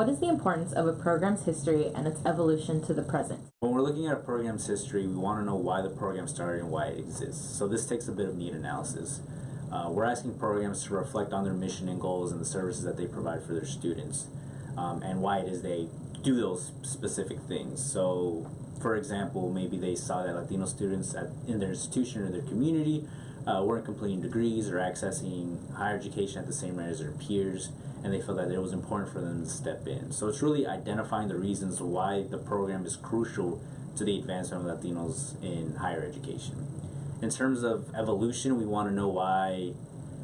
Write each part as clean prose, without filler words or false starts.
What is the importance of a program's history and its evolution to the present? When we're looking at a program's history, we want to know why the program started and why it exists. So this takes a bit of need analysis. We're asking programs to reflect on their mission and goals and the services that they provide for their students, and why it is they do those specific things. So, for example, maybe they saw that Latino students in their institution or their community weren't completing degrees or accessing higher education at the same rate as their peers, and they felt that it was important for them to step in. So it's really identifying the reasons why the program is crucial to the advancement of Latinos in higher education. In terms of evolution, we want to know why,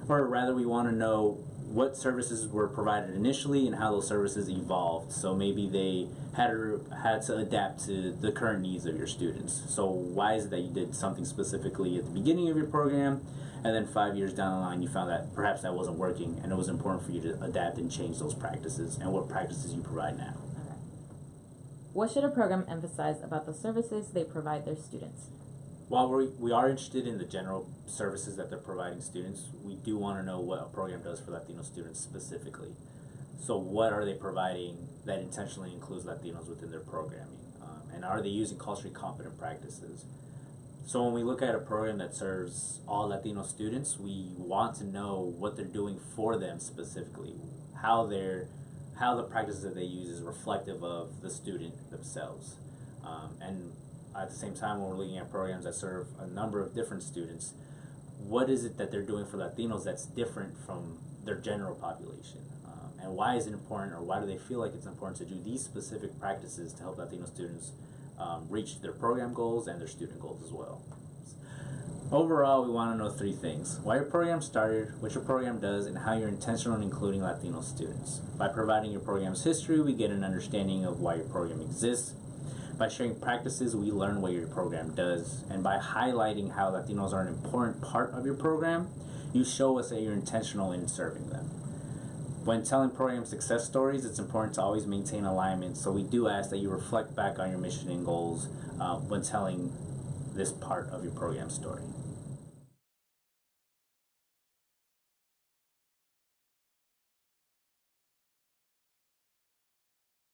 or rather we want to know what services were provided initially and how those services evolved. So maybe they had to adapt to the current needs of your students. So why is it that you did something specifically at the beginning of your program, and then 5 years down the line you found that perhaps that wasn't working, and it was important for you to adapt and change those practices, and what practices you provide now. Okay. What should a program emphasize about the services they provide their students? While we are interested in the general services that they're providing students, we do want to know what a program does for Latino students specifically. So what are they providing that intentionally includes Latinos within their programming? And are they using culturally competent practices? So when we look at a program that serves all Latino students, we want to know what they're doing for them specifically, how the practices that they use is reflective of the student themselves. And at the same time, when we're looking at programs that serve a number of different students, what is it that they're doing for Latinos that's different from their general population? And why is it important, or why do they feel like it's important to do these specific practices to help Latino students reach their program goals and their student goals as well? Overall, we want to know three things: why your program started, what your program does, and how you're intentional in including Latino students. By providing your program's history, we get an understanding of why your program exists. By sharing practices, we learn what your program does. And by highlighting how Latinos are an important part of your program, you show us that you're intentional in serving them. When telling program success stories, it's important to always maintain alignment, so we do ask that you reflect back on your mission and goals when telling this part of your program story.